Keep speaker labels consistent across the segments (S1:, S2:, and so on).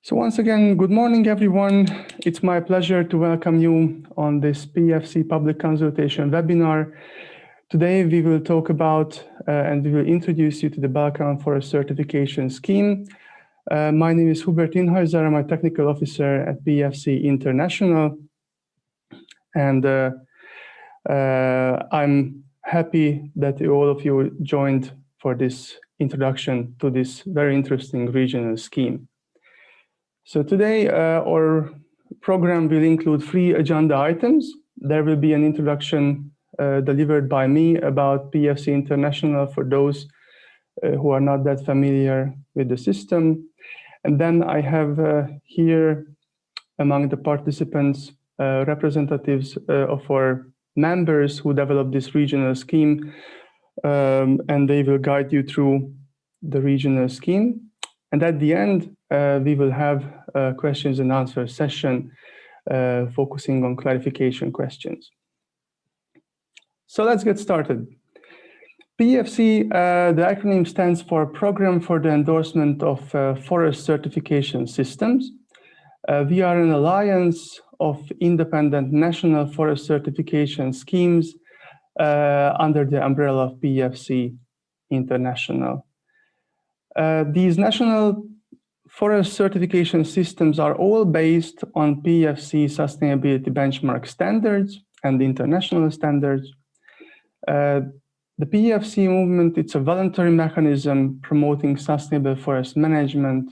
S1: So once again, good morning, everyone. It's my pleasure to welcome you on this PEFC public consultation webinar. Today, we will talk about and we will introduce you to the Balkan Forest Certification Scheme. My name is Hubert Inheiser. I'm a technical officer at PEFC International. And I'm happy that all of you joined for this introduction to this very interesting regional scheme. So today, our program will include 3 agenda items. There will be an introduction delivered by me about PEFC International for those who are not that familiar with the system. And then I have here among the participants representatives of our members who developed this regional scheme, and they will guide you through the regional scheme. And at the end, we will have a questions and answer session focusing on clarification questions. So let's get started. PEFC, the acronym stands for Program for the Endorsement of Forest Certification Systems. We are an alliance of independent national forest certification schemes under the umbrella of PEFC International. These national forest certification systems are all based on PEFC sustainability benchmark standards and international standards. The PEFC movement, it's a voluntary mechanism promoting sustainable forest management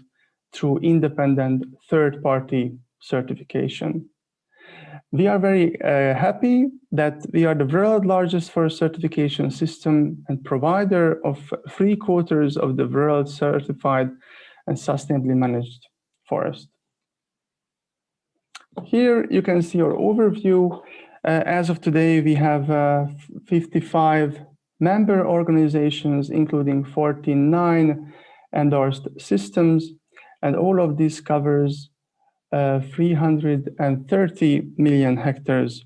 S1: through independent third-party certification. We are very happy that we are the world's largest forest certification system and provider of 3/4 of the world's certified and sustainably managed forest. Here you can see our overview. As of today, we have 55 member organizations, including 49 endorsed systems, and all of this covers 330 million hectares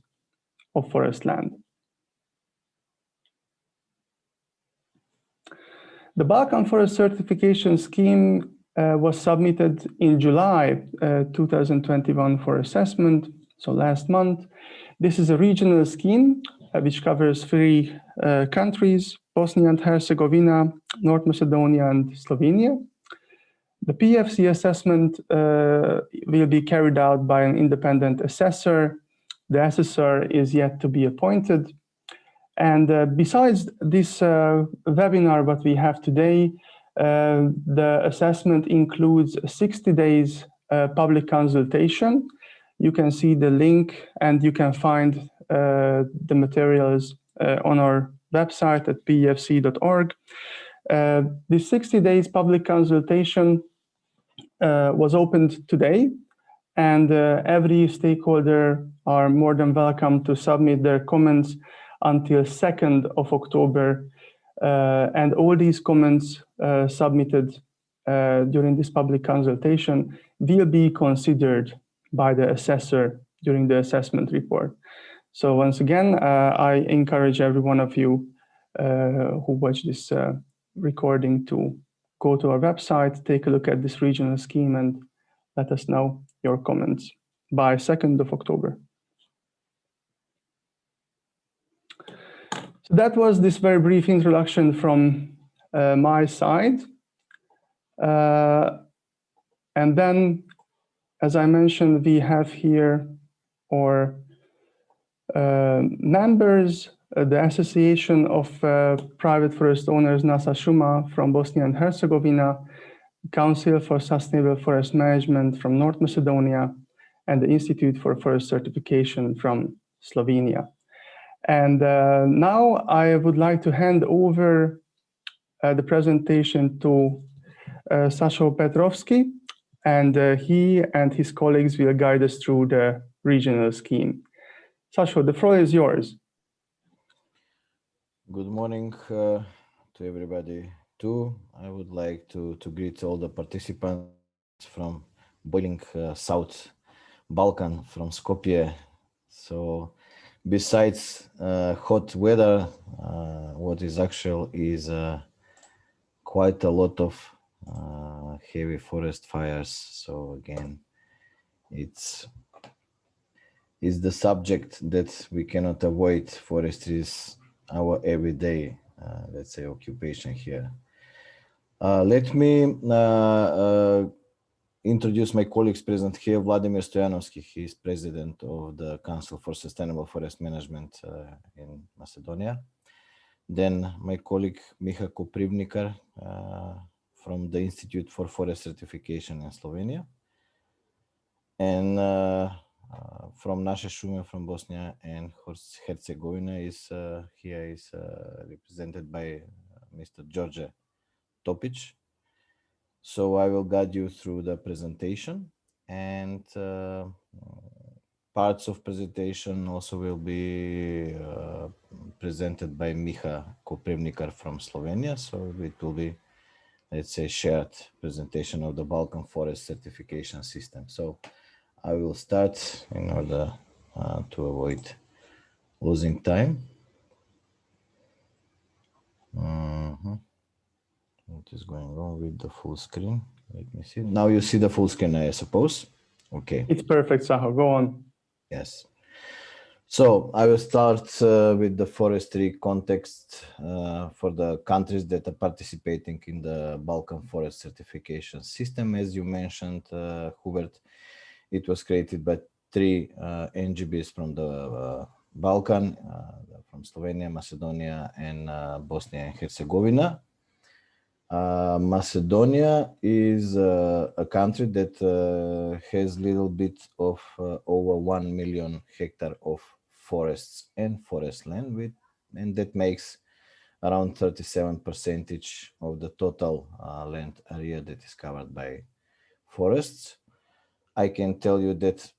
S1: of forest land. The Balkan Forest Certification Scheme was submitted in July 2021 for assessment, so last month. This is a regional scheme which covers 3 countries, Bosnia and Herzegovina, North Macedonia, and Slovenia. The PEFC assessment will be carried out by an independent assessor. The assessor is yet to be appointed. And besides this webinar, what we have today, the assessment includes 60 days public consultation. You can see the link and you can find the materials on our website at pefc.org. This 60 days public consultation was opened today, and every stakeholder are more than welcome to submit their comments until 2nd of October. And all these comments submitted during this public consultation will be considered by the assessor during the assessment report. So once again, I encourage every one of you who watch this recording to go to our website, take a look at this regional scheme, and let us know your comments by 2nd of October. So that was this very brief introduction from my side. And then, as I mentioned, we have here our members, the Association of Private Forest Owners NASA Šuma from Bosnia and Herzegovina, Council for Sustainable Forest Management from North Macedonia, and the Institute for Forest Certification from Slovenia. And now I would like to hand over the presentation to Sašo Petrovski, and he and his colleagues will guide us through the regional scheme. Sašo, the floor is yours.
S2: Good morning to everybody too. I would like to greet all the participants from boiling South Balkan, from Skopje. So besides hot weather, what is actual is quite a lot of heavy forest fires. So again, it's the subject that we cannot avoid. Forestry is our everyday, let's say, occupation here. Let me introduce my colleagues present here. Vladimir Stoyanovski, he is president of the Council for Sustainable Forest Management in Macedonia. Then my colleague Miha Koprivnikar from the Institute for Forest Certification in Slovenia. And from Naše Šume from Bosnia and Herzegovina is here is represented by Mr. George Topic. So I will guide you through the presentation, and parts of presentation also will be presented by Miha Koprivnikar from Slovenia. So it will be, let's say, shared presentation of the Balkan Forest Certification System. So I will start in order to avoid losing time. What is going on with the full screen? Let me see. Now you see the full screen, I suppose. Okay.
S1: It's perfect, Saho. Go on.
S2: Yes. So I will start with the forestry context for the countries that are participating in the Balkan Forest Certification System. As you mentioned, Hubert, it was created by 3 NGBs from the Balkan, from Slovenia, Macedonia, and Bosnia and Herzegovina. Macedonia is a country that has little bit of over 1 million hectare of forests and forest land, and that makes around 37% of the total land area that is covered by forests. I can tell you that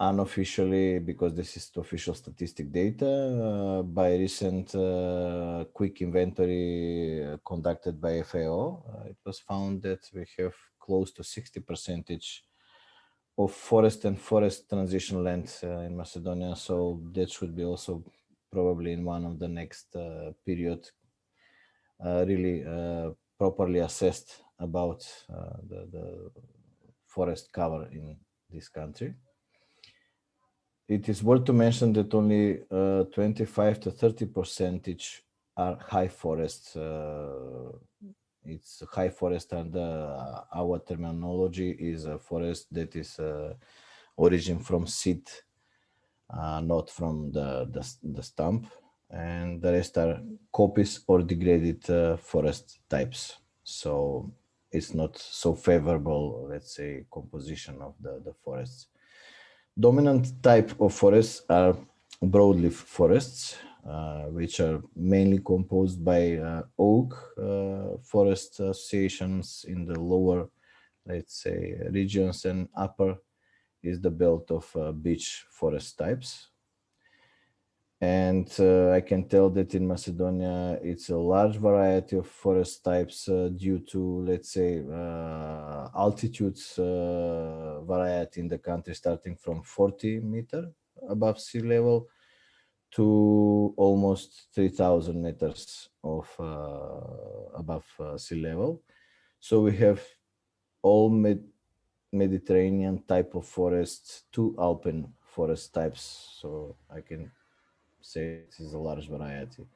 S2: unofficially, because this is official statistic data, by recent quick inventory conducted by FAO, it was found that we have close to 60% of forest and forest transition land in Macedonia. So that should be also probably in one of the next period really properly assessed about the forest cover in this country. It is worth to mention that only 25 to 30% are high forests. It's high forest, and our terminology is a forest that is origin from seed, not from the stump, and the rest are copies or degraded forest types. So it's not so favorable, let's say, composition of the forests. Dominant type of forests are broadleaf forests, which are mainly composed by oak forest associations in the lower, let's say, regions, and upper is the belt of beech forest types. And I can tell that in Macedonia, it's a large variety of forest types due to, let's say, altitudes variety in the country, starting from 40 meters above sea level to almost 3,000 meters of above sea level. So we have all Mediterranean type of forests to Alpine forest types. So I can say it is a large variety.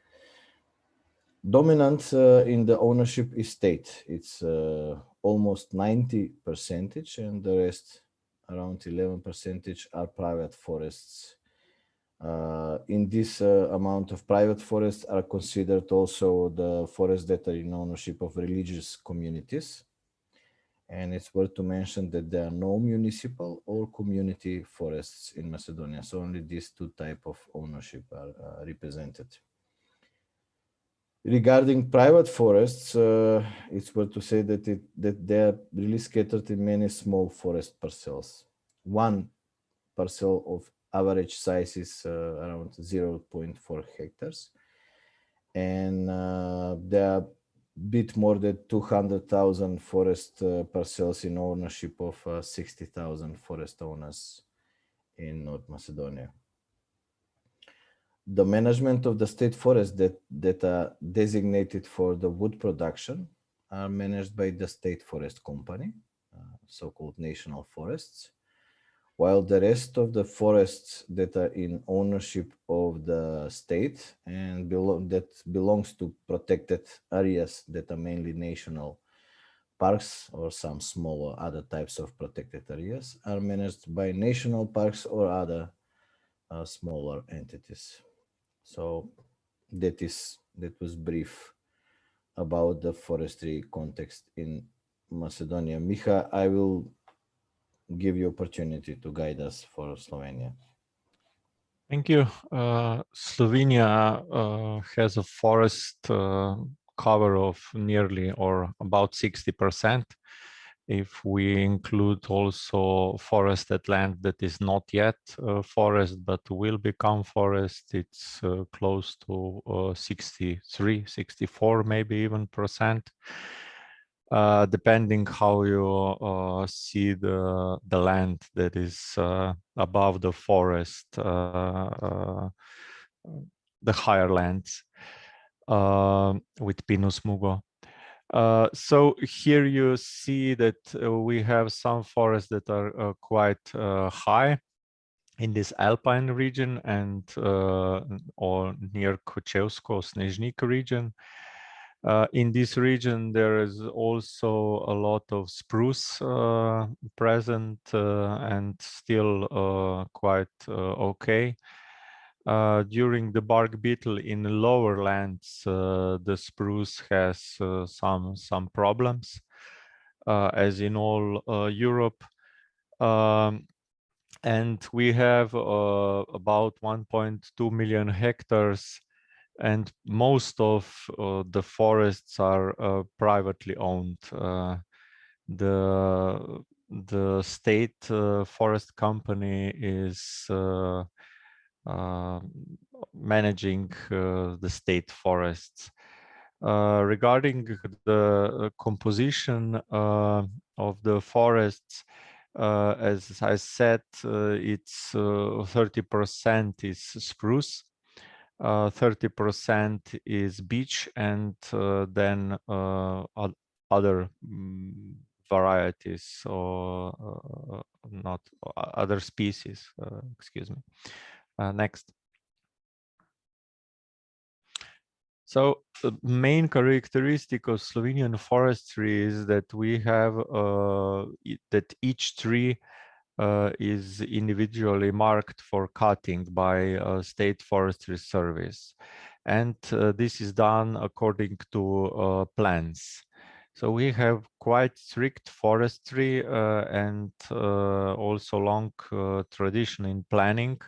S2: Dominant in the ownership is state. It's almost 90%, and the rest, around 11%, are private forests. In this amount of private forests are considered also the forests that are in ownership of religious communities. And it's worth to mention that there are no municipal or community forests in Macedonia. So only these 2 types of ownership are represented. Regarding private forests, it's worth to say that they are really scattered in many small forest parcels. One parcel of average size is around 0.4 hectares. And there are bit more than 200,000 forest parcels in ownership of 60,000 forest owners in North Macedonia. The management of the state forests that are designated for the wood production are managed by the state forest company, so-called national forests, while the rest of the forests that are in ownership of the state and belongs to protected areas that are mainly national parks or some smaller other types of protected areas are managed by national parks or other smaller entities. So that was brief about the forestry context in Macedonia. Miha, I will give you opportunity to guide us for Slovenia.
S3: Thank you. Slovenia has a forest cover of nearly or about 60%. If we include also forested land that is not yet forest but will become forest, it's close to 63, 64 maybe even percent. Depending how you see the land that is above the forest, the higher lands with Pinus mugo. So here you see that we have some forests that are quite high in this alpine region and or near Kočevsko, Snežnik region. In this region, there is also a lot of spruce present and still quite okay. During the bark beetle in the lower lands, the spruce has some problems, as in all Europe. And we have about 1.2 million hectares, and most of the forests are privately owned. The state forest company is managing the state forests. Regarding the composition of the forests, as I said, it's 30% is spruce, 30% is beech, and then other varieties or not other species. Excuse me. Next. So the main characteristic of Slovenian forestry is that we have that each tree is individually marked for cutting by State Forestry Service. And this is done according to plans. So we have quite strict forestry and also long tradition in planning.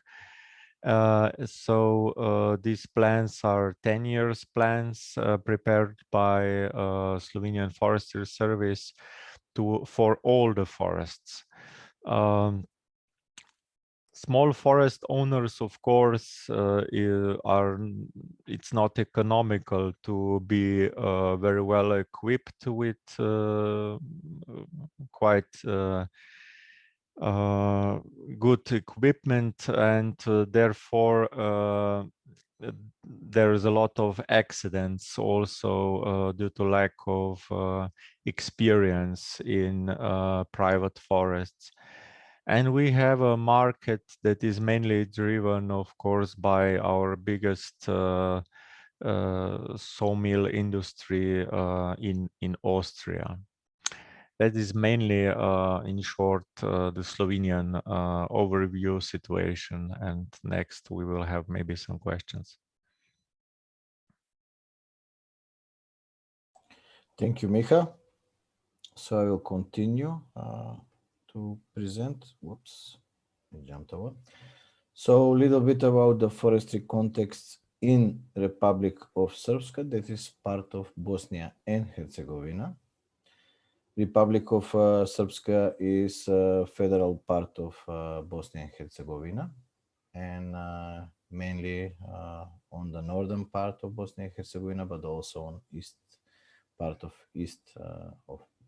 S3: So these plans are 10 years plans prepared by Slovenian Forestry Service for all the forests. Small forest owners, of course, it's not economical to be very well equipped with quite good equipment, and therefore there is a lot of accidents also due to lack of experience in private forests. And we have a market that is mainly driven, of course, by our biggest sawmill industry in Austria. That is mainly, in short, the Slovenian overview situation. And next, we will have maybe some questions.
S2: Thank you, Miha. So I will continue to present. Whoops, I jumped over. So a little bit about the forestry context in Republic of Srpska, that is part of Bosnia and Herzegovina. Republic of Srpska is a federal part of Bosnia and Herzegovina, and mainly on the northern part of Bosnia and Herzegovina, but also on east part of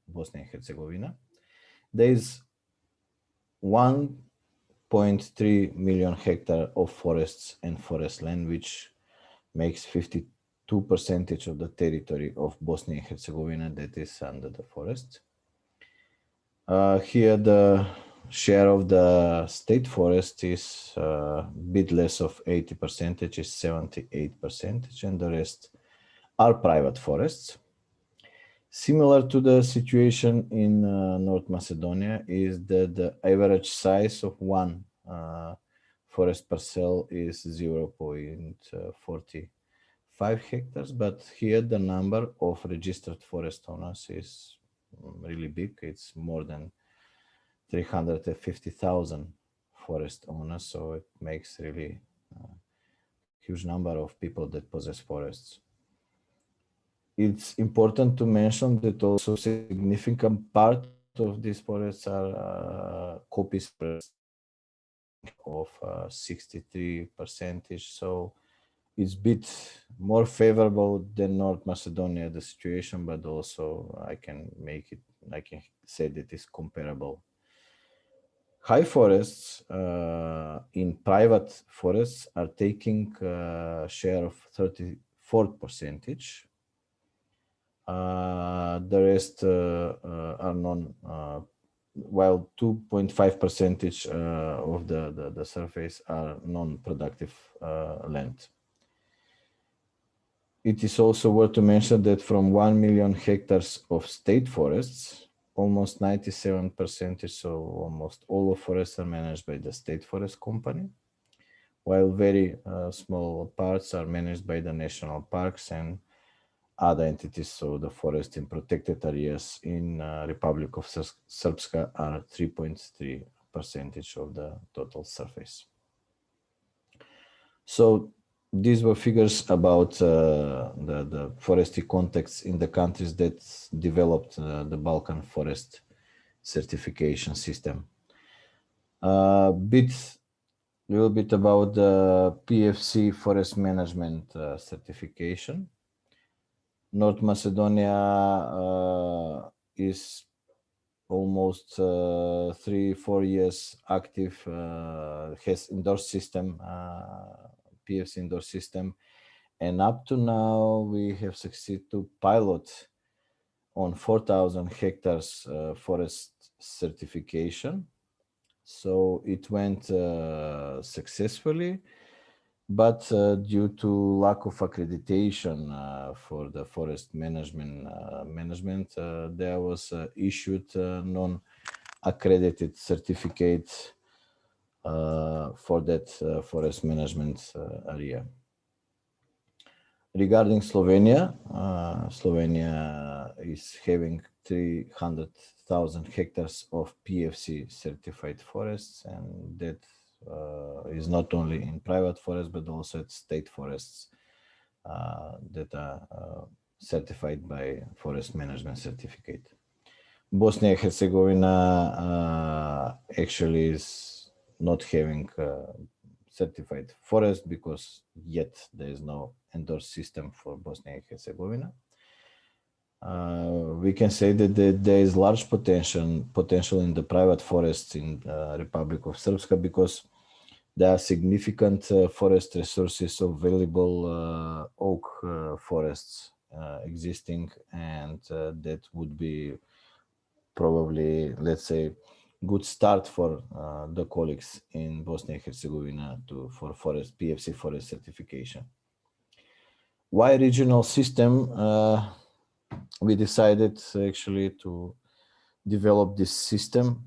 S2: Bosnia and Herzegovina. There is 1.3 million hectares of forests and forest land, which makes 52% 2% of the territory of Bosnia and Herzegovina that is under the forest. Here the share of the state forest is a bit less of 80%, is 78%, and the rest are private forests. Similar to the situation in North Macedonia is that the average size of one forest parcel is 0.45 hectares, but here the number of registered forest owners is really big. It's more than 350,000 forest owners, so it makes really a huge number of people that possess forests. It's important to mention that also significant part of these forests are copies of 63%, so it's a bit more favorable than North Macedonia, the situation, but also I can say that it's comparable. High forests in private forests are taking a share of 34%. The rest are non, while 2.5% of the surface are non-productive land. It is also worth to mention that from 1 million hectares of state forests, almost 97%, so almost all of forests are managed by the State Forest Company, while very small parts are managed by the national parks and other entities. So the forest in protected areas in Republic of Srpska are 3.3% of the total surface. So these were figures about the forestry context in the countries that developed the Balkan forest certification system. A little bit about the PEFC forest management certification. North Macedonia is almost 3-4 years active, has endorsed system, PEFC endorsed system, and up to now we have succeeded to pilot on 4,000 hectares forest certification. So it went successfully, but due to lack of accreditation for the forest management, there was issued non-accredited certificate for that forest management area. Regarding Slovenia, Slovenia is having 300,000 hectares of PEFC certified forests, and that is not only in private forests, but also at state forests that are certified by Forest Management Certificate. Bosnia and Herzegovina actually is not having certified forest because yet there is no endorsed system for Bosnia and Herzegovina. We can say that there is large potential in the private forests in Republic of Srpska because there are significant forest resources of valuable oak forests existing, and that would be probably, let's say, good start for the colleagues in Bosnia and Herzegovina for forest PEFC forest certification. Why regional system? We decided actually to develop this system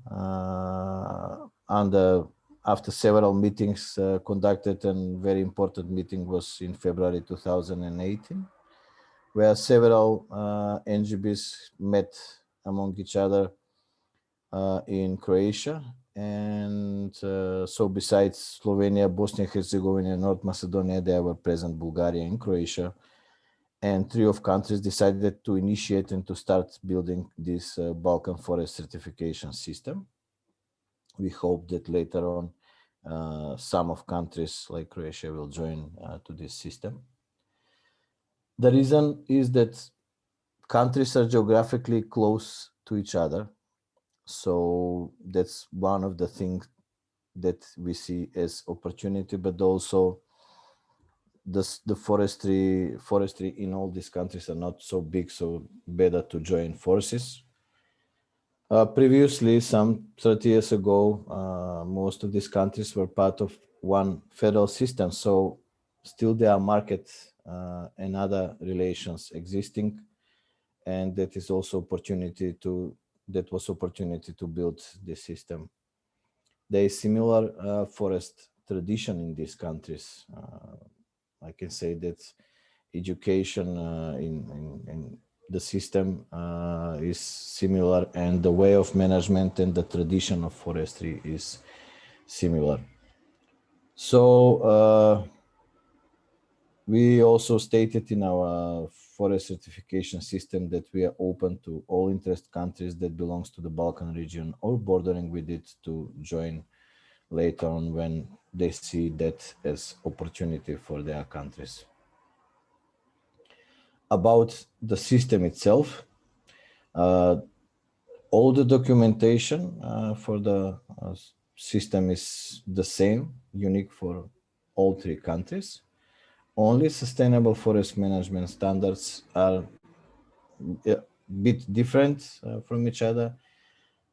S2: after several meetings conducted, and very important meeting was in February 2018, where several NGBs met among each other in Croatia. And so besides Slovenia, Bosnia and Herzegovina, and North Macedonia, there were present Bulgaria and Croatia. And 3 of countries decided to initiate and to start building this Balkan forest certification system. We hope that later on some of countries like Croatia will join to this system. The reason is that countries are geographically close to each other. So that's one of the things that we see as opportunity, but also the forestry in all these countries are not so big, so better to join forces. Previously, some 30 years ago, most of these countries were part of one federal system, so still there are market and other relations existing, and that is also opportunity to build this system. There is similar forest tradition in these countries. I can say that education in the system is similar, and the way of management and the tradition of forestry is similar. So we also stated in our forest certification system that we are open to all interest countries that belongs to the Balkan region or bordering with it to join later on when they see that as opportunity for their countries. About the system itself, all the documentation for the system is the same, unique for all three countries. Only sustainable forest management standards are a bit different from each other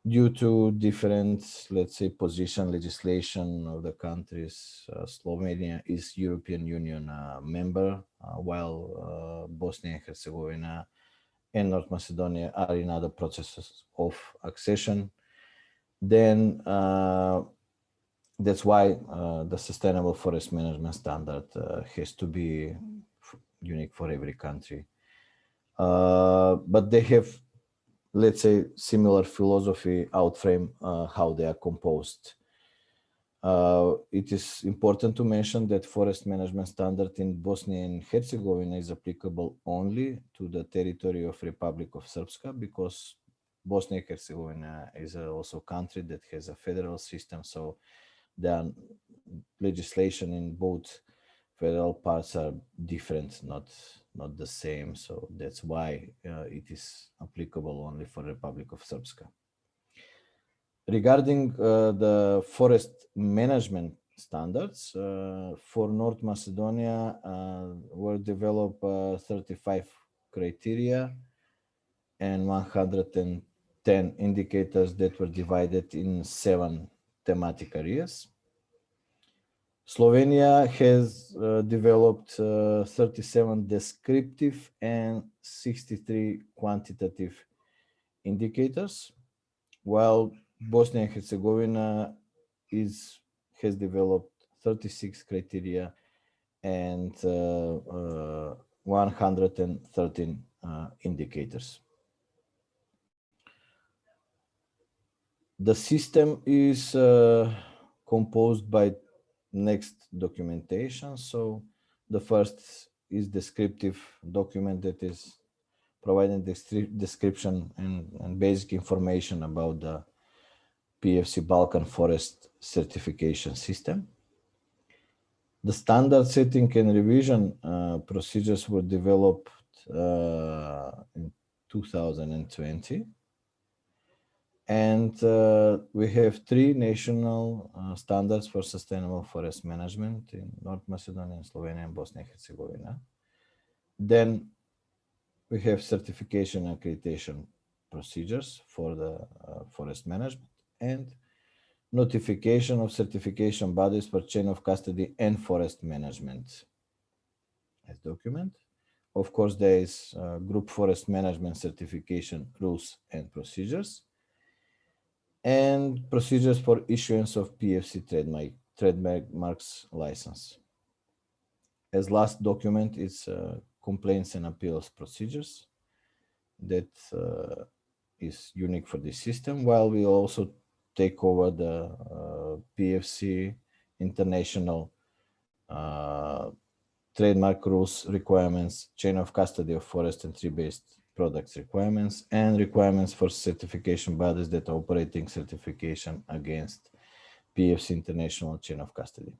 S2: due to different, let's say, position legislation of the countries. Slovenia is European Union member, while Bosnia and Herzegovina and North Macedonia are in other processes of accession. Then that's why the sustainable forest management standard has to be unique for every country. But they have, let's say, similar philosophy outframe how they are composed. It is important to mention that forest management standard in Bosnia and Herzegovina is applicable only to the territory of Republic of Srpska, because Bosnia and Herzegovina is also a country that has a federal system, so the legislation in both federal parts are different, not the same. So that's why it is applicable only for Republic of Srpska. Regarding the forest management standards, for North Macedonia were developed 35 criteria and 110 indicators that were divided in 7 thematic areas. Slovenia has developed 37 descriptive and 63 quantitative indicators, while Bosnia and Herzegovina has developed 36 criteria and 113 indicators. The system is composed by next documentation. So the first is descriptive document that is providing the description and basic information about the PEFC Balkan Forest Certification System. The standard setting and revision procedures were developed in 2020. And we have 3 national standards for sustainable forest management in North Macedonia, Slovenia, and Bosnia and Herzegovina. Then we have certification and accreditation procedures for the forest management and notification of certification bodies for chain of custody and forest management as document. Of course, there is group forest management certification rules and procedures, and procedures for issuance of PEFC trademarks license. As last document is complaints and appeals procedures that is unique for this system, while we also take over the PEFC international trademark rules requirements, chain of custody of forest and tree-based products requirements, and requirements for certification bodies that are operating certification against PEFC international chain of custody.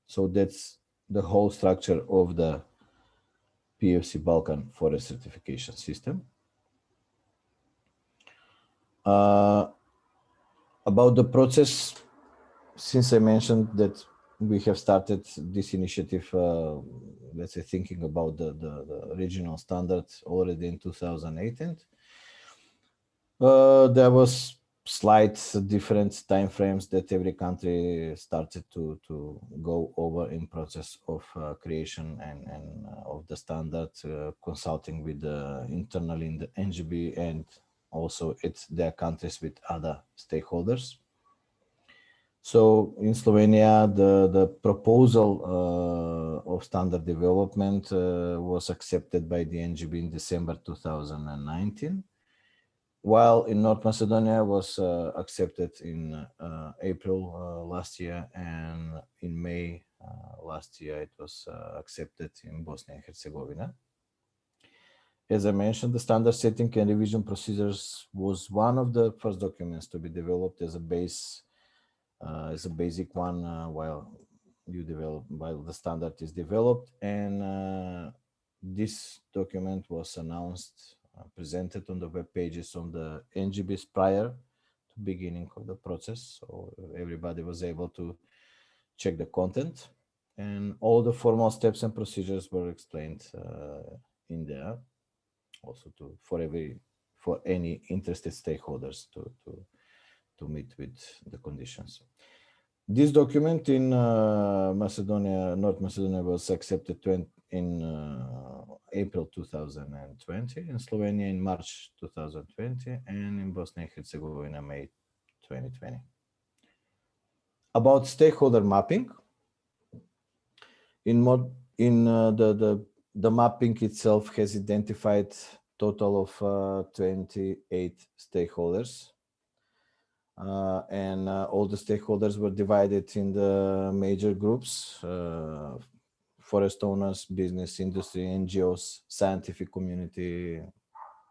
S2: So that's the whole structure of the PEFC Balkan Forest Certification System. About the process, since I mentioned that we have started this initiative, let's say, thinking about the regional standards already in 2018. There was slight different timeframes that every country started to go over in process of creation and of the standard, consulting with internally in the NGB and also it's their countries with other stakeholders. So in Slovenia, the proposal of standard development was accepted by the NGB in December 2019, while in North Macedonia was accepted in April last year, and in May last year it was accepted in Bosnia and Herzegovina. As I mentioned, the standard setting and revision procedures was one of the first documents to be developed as a base, as a basic one while the standard is developed, and this document was announced, presented on the web pages on the NGBs prior to beginning of the process, so everybody was able to check the content, and all the formal steps and procedures were explained in there, also for any interested stakeholders to meet with the conditions. This document in Macedonia, North Macedonia, was accepted in April 2020, in Slovenia in March 2020, and in Bosnia and Herzegovina May 2020. About stakeholder mapping, the mapping itself has identified total of 28 stakeholders. And all the stakeholders were divided in the major groups, forest owners, business, industry, NGOs, scientific community,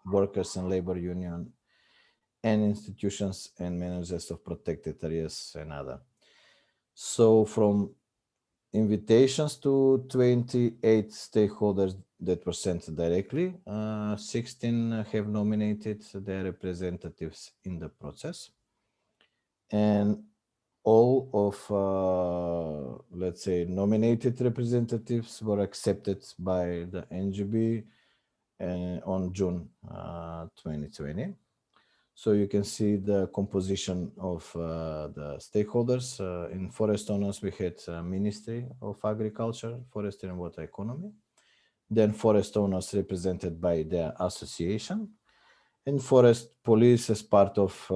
S2: workers and labor union, and institutions and managers of protected areas and other. So from invitations to 28 stakeholders that were sent directly, 16 have nominated their representatives in the process. And all of, let's say, nominated representatives were accepted by the NGB on June 2020. So you can see the composition of the stakeholders. In forest owners, we had Ministry of Agriculture, Forestry and Water Economy. Then forest owners represented by their association, and forest police as part of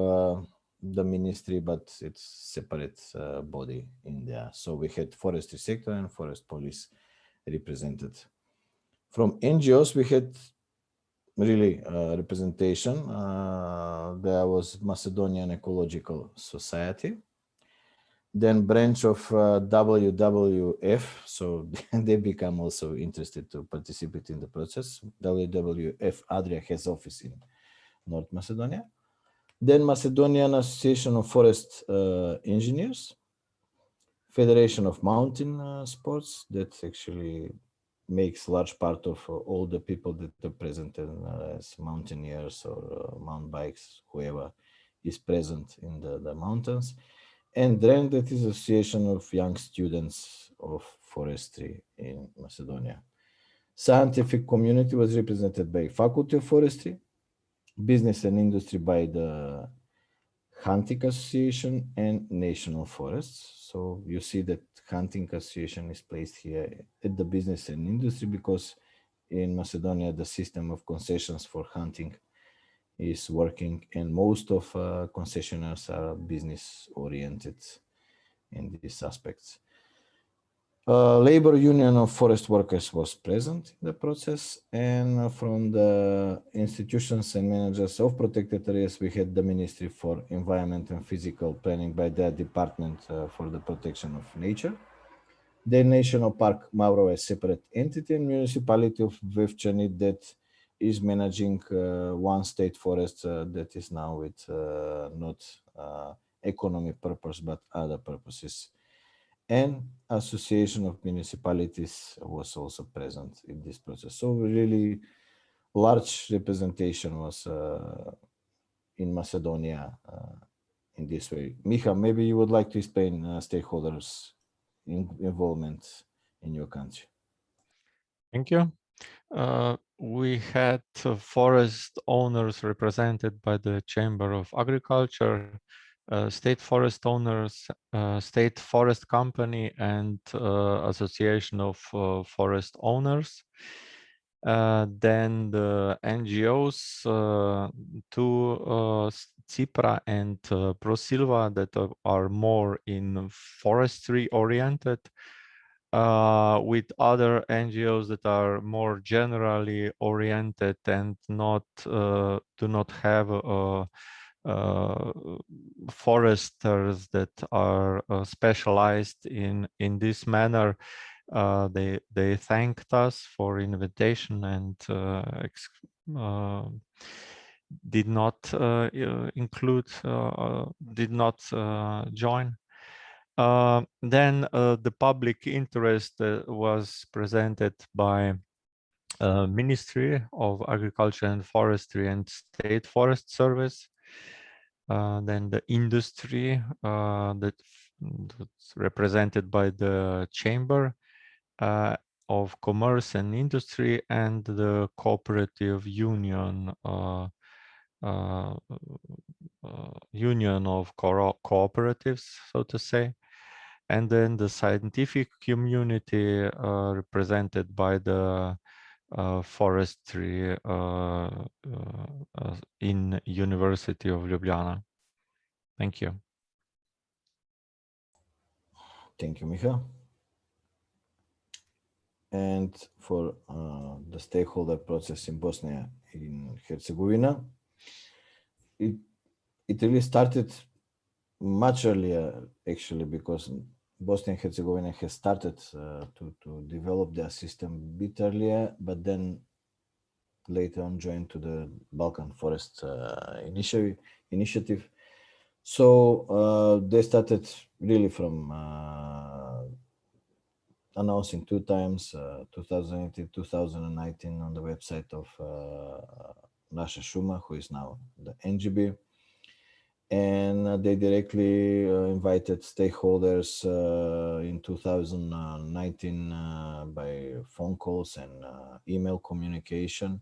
S2: the ministry, but it's separate body in there. So we had forestry sector and forest police represented. From NGOs, we had really representation. There was Macedonian Ecological Society, then branch of WWF, so they become also interested to participate in the process. WWF Adria has office in North Macedonia. Then Macedonian Association of Forest Engineers, Federation of Mountain Sports, that actually makes large part of all the people that are present as mountaineers or mountain bikes, whoever is present in the mountains. And then that is Association of Young Students of Forestry in Macedonia. Scientific community was represented by Faculty of Forestry, business and industry by the Hunting Association and National Forests. So you see that Hunting Association is placed here at the business and industry because in Macedonia, the system of concessions for hunting is working and most of concessionaires are business oriented in these aspects. Labor Union of Forest Workers was present in the process, and from the institutions and managers of protected areas, we had the Ministry for Environment and Physical Planning by the Department for the Protection of Nature, the National Park Mauro, a separate entity, and Municipality of Vevčani that is managing one state forest that is now with not economic purpose but other purposes. And Association of Municipalities was also present in this process. So really large representation was in Macedonia in this way. Miha, maybe you would like to explain stakeholders involvement in your country?
S3: Thank you. We had forest owners represented by the Chamber of Agriculture, state forest owners, state forest company, and Association of Forest Owners. Then the NGOs, two Cipra and ProSilva, that are more in forestry oriented, with other NGOs that are more generally oriented and not do not have foresters that are specialized in this manner. They thanked us for invitation and did not include, did not join. Then the public interest was presented by Ministry of Agriculture and Forestry and State Forest Service. Then the industry that's represented by the Chamber of Commerce and Industry and the Cooperative Union, Union of Cooperatives, so to say. And then the scientific community represented by the forestry in University of Ljubljana. Thank you.
S2: Thank you, Miha. And for the stakeholder process in Bosnia and Herzegovina, it really started much earlier, actually, because Bosnia and Herzegovina has started to develop their system a bit earlier, but then later on joined to the Balkan Forest Initiative. So they started really from announcing 2 times, 2018, 2019 on the website of Naša Šuma, who is now the NGB. And they directly invited stakeholders in 2019 by phone calls and email communication.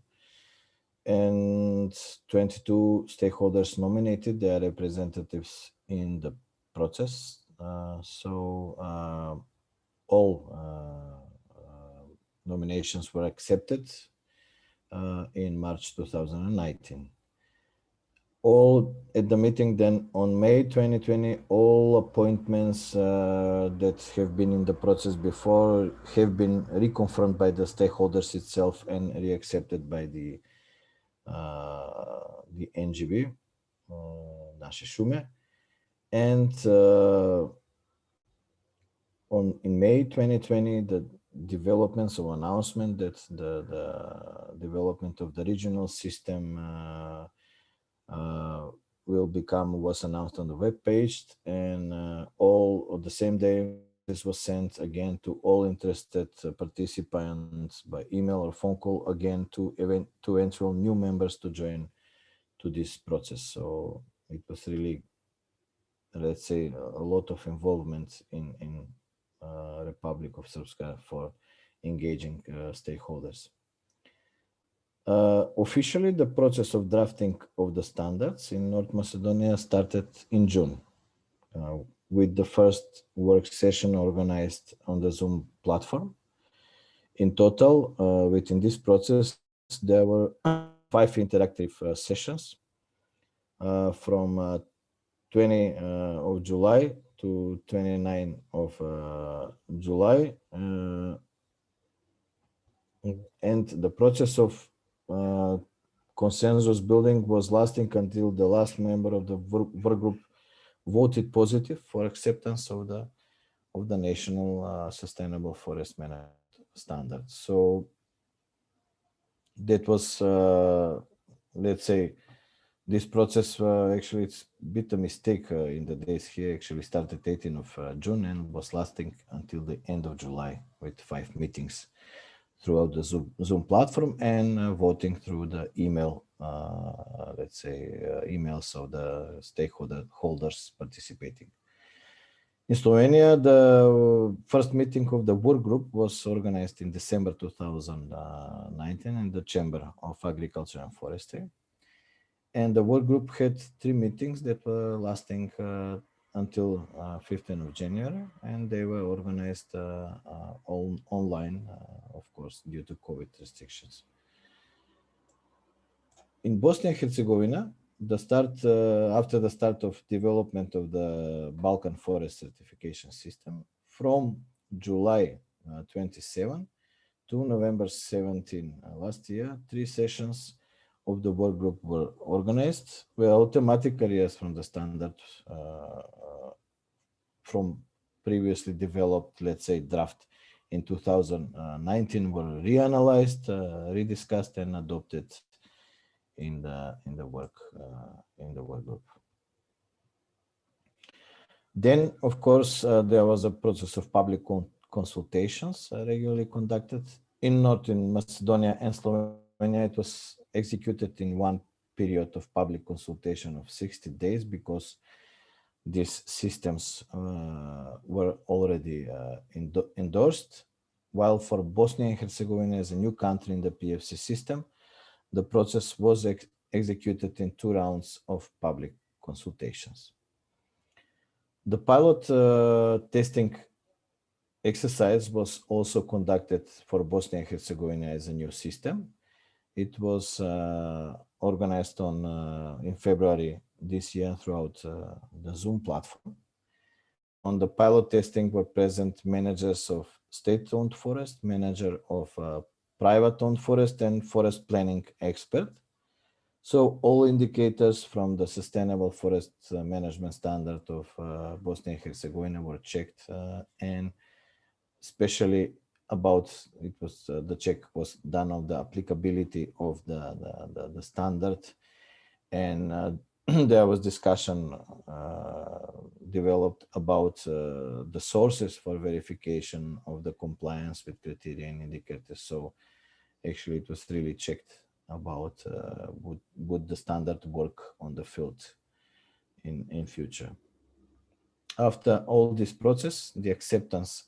S2: And 22 stakeholders nominated their representatives in the process. So all nominations were accepted in March 2019. All at the meeting then on May 2020, all appointments that have been in the process before have been reconfirmed by the stakeholders itself and reaccepted by the NGB, Naše Šume. And in May 2020, the developments or announcement that the development of the regional system was announced on the web page, and all on the same day this was sent again to all interested participants by email or phone call, again to eventual new members to join to this process. So it was really, let's say, a lot of involvement in Republic of Srpska for engaging stakeholders. Officially, the process of drafting of the standards in North Macedonia started in June, with the first work session organized on the Zoom platform. In total, within this process, there were 5 interactive sessions from 20 of July to 29 of July. And the process of consensus building was lasting until the last member of the work group voted positive for acceptance of the national sustainable forest management standards. So that was, let's say, this process actually it's a bit a mistake in the days here. Actually started 18th of June and was lasting until the end of July with 5 meetings throughout the Zoom platform and voting through the email, let's say, emails of the stakeholders participating. In Slovenia, the first meeting of the work group was organized in December 2019 in the Chamber of Agriculture and Forestry. And the work group had 3 meetings that were lasting until 15th of January, and they were organized online, of course, due to COVID restrictions. In Bosnia and Herzegovina, after the start of development of the Balkan forest certification system, from July 27 to November 17 last year, 3 sessions of the work group were organized, where automatic areas from the standard from previously developed, let's say, draft in 2019 were reanalyzed, rediscussed, and adopted in the work group. Then, of course, there was a process of public consultations regularly conducted. In Northern Macedonia and Slovenia, it was executed in one period of public consultation of 60 days because these systems were already endorsed, while for Bosnia and Herzegovina as a new country in the PEFC system, the process was executed in 2 rounds of public consultations. The pilot testing exercise was also conducted for Bosnia and Herzegovina as a new system. It was organized in February this year throughout the Zoom platform. On the pilot testing were present managers of state-owned forest, manager of private-owned forest, and forest planning expert. So all indicators from the sustainable forest management standard of Bosnia and Herzegovina were checked, and especially the check was done of the applicability of the standard, and there was discussion developed about the sources for verification of the compliance with criteria and indicators. So actually it was really checked about would the standard work on the field in future. After all this process, the acceptance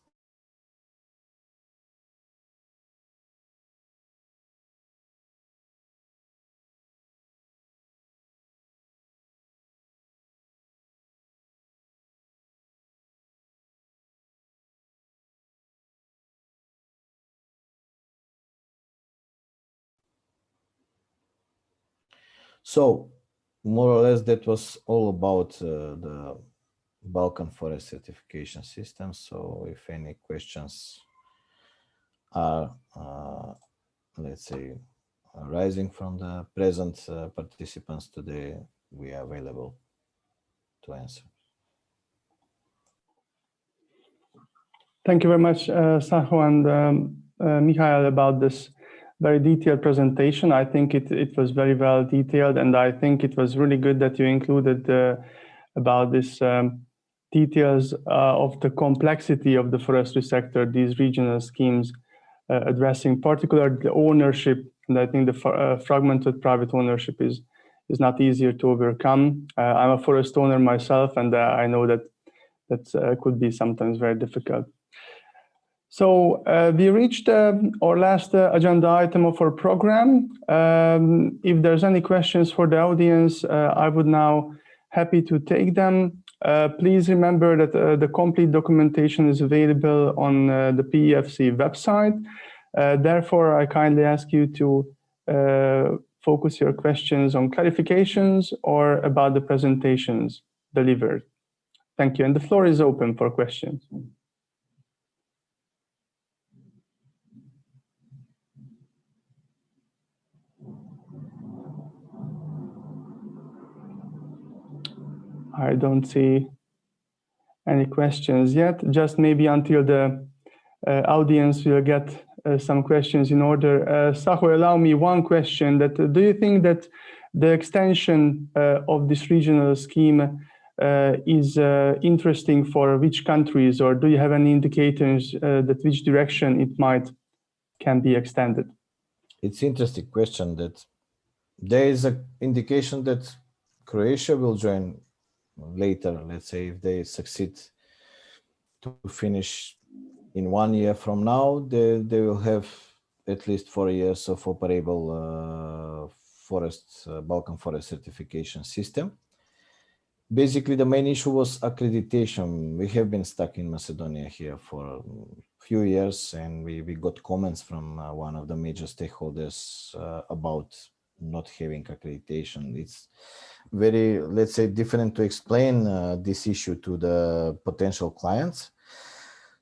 S2: So more or less that was all about the Balkan forest certification system. So if any questions are, let's say, arising from the present participants today, we are available to answer.
S1: Thank you very much, Saho and Michael, about this very detailed presentation. I think it was very well detailed, and I think it was really good that you included about this details of the complexity of the forestry sector, these regional schemes addressing particularly the ownership. And I think the fragmented private ownership is not easier to overcome. I'm a forest owner myself, and I know that could be sometimes very difficult. So we reached our last agenda item of our program. If there's any questions for the audience, I would now happy to take them. Please remember that the complete documentation is available on the PEFC website. Therefore, I kindly ask you to focus your questions on clarifications or about the presentations delivered. Thank you. And the floor is open for questions. I don't see any questions yet, just maybe until the audience will get some questions in order. Saho, allow me one question. Do you think that the extension of this regional scheme is interesting for which countries, or do you have any indicators that which direction it can be extended?
S2: It's an interesting question. That there is an indication that Croatia will join later, let's say, if they succeed to finish in 1 year from now. They will have at least 4 years of operable Balkan forest certification system. Basically, the main issue was accreditation. We have been stuck in Macedonia here for a few years, and we got comments from one of the major stakeholders about not having accreditation. It's very, let's say, different to explain this issue to the potential clients.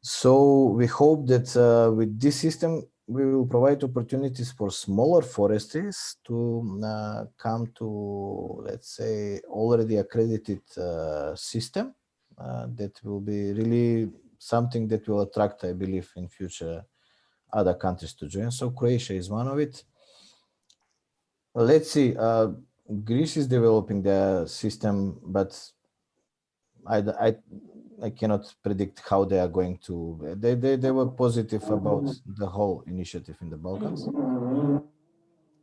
S2: So we hope that with this system, we will provide opportunities for smaller forestries to come to, let's say, already accredited system that will be really something that will attract, I believe, in future other countries to join. So Croatia is one of it. Let's see, Greece is developing the system, but I cannot predict how they are going to. They were positive about the whole initiative in the Balkans,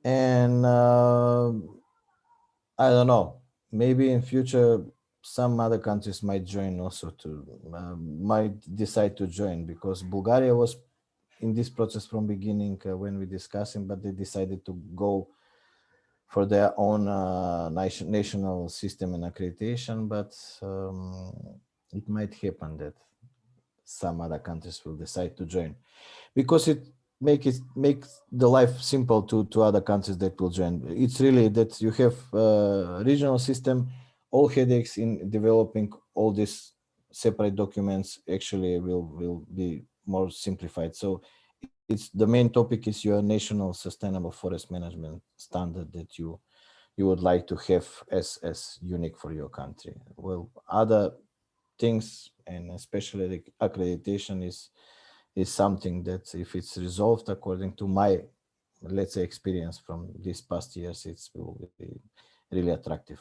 S2: and I don't know. Maybe in future some other countries might join also might decide to join, because Bulgaria was in this process from beginning when we discussing, but they decided to go for their own national system and accreditation, but it might happen that some other countries will decide to join, because it makes the life simple to other countries that will join. It's really that you have a regional system, all headaches in developing all these separate documents actually will be more simplified. So it's the main topic is your national sustainable forest management standard that you would like to have as unique for your country. Well, other things, and especially the accreditation is something that if it's resolved according to my, let's say, experience from these past years, it will be really attractive.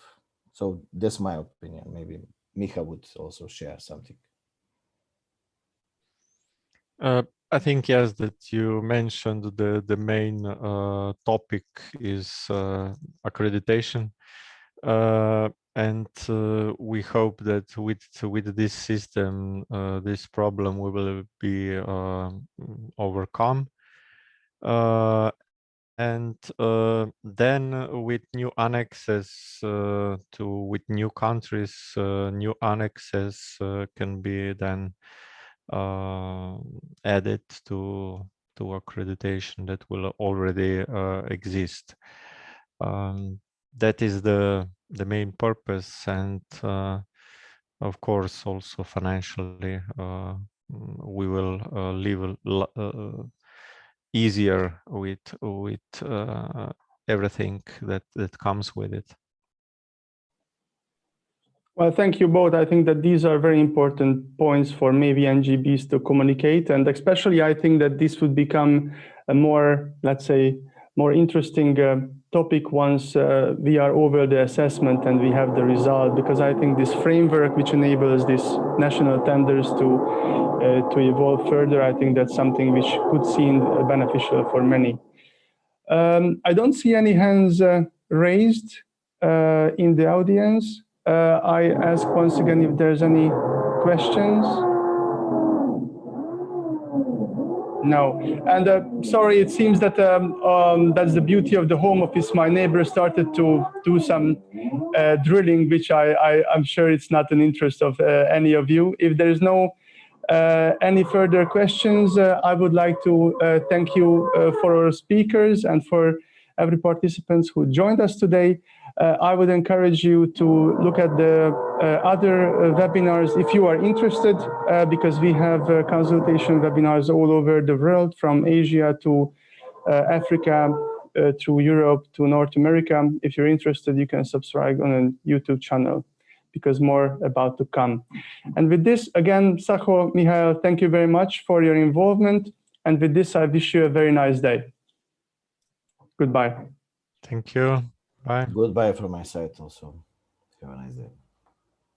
S2: So that's my opinion. Maybe Miha would also share something.
S3: I think, yes, that you mentioned the main topic is accreditation. And we hope that with this system, this problem will be overcome. And then with new annexes with new countries, new annexes can be then added to accreditation that will already exist. That is the main purpose, and of course also financially we will live easier with everything that comes with it.
S1: Well, thank you both. I think that these are very important points for maybe NGBs to communicate, and especially I think that this would become a more, let's say, more interesting topic once we are over the assessment and we have the result, because I think this framework which enables these national tenders to evolve further, I think that's something which could seem beneficial for many. I don't see any hands raised in the audience. I ask once again if there's any questions. No, and sorry, it seems that that's the beauty of the home office. My neighbor started to do some drilling, which I'm sure it's not an interest of any of you. If there's no any further questions, I would like to thank you for our speakers and for every participants who joined us today. I would encourage you to look at the other webinars if you are interested, because we have consultation webinars all over the world, from Asia to Africa, through Europe to North America. If you're interested, you can subscribe on a YouTube channel, because more about to come. And with this, again, Sacho, Mihail, thank you very much for your involvement. And with this, I wish you a very nice day. Goodbye.
S3: Thank you. Bye.
S2: Goodbye from my side also. Have a nice day.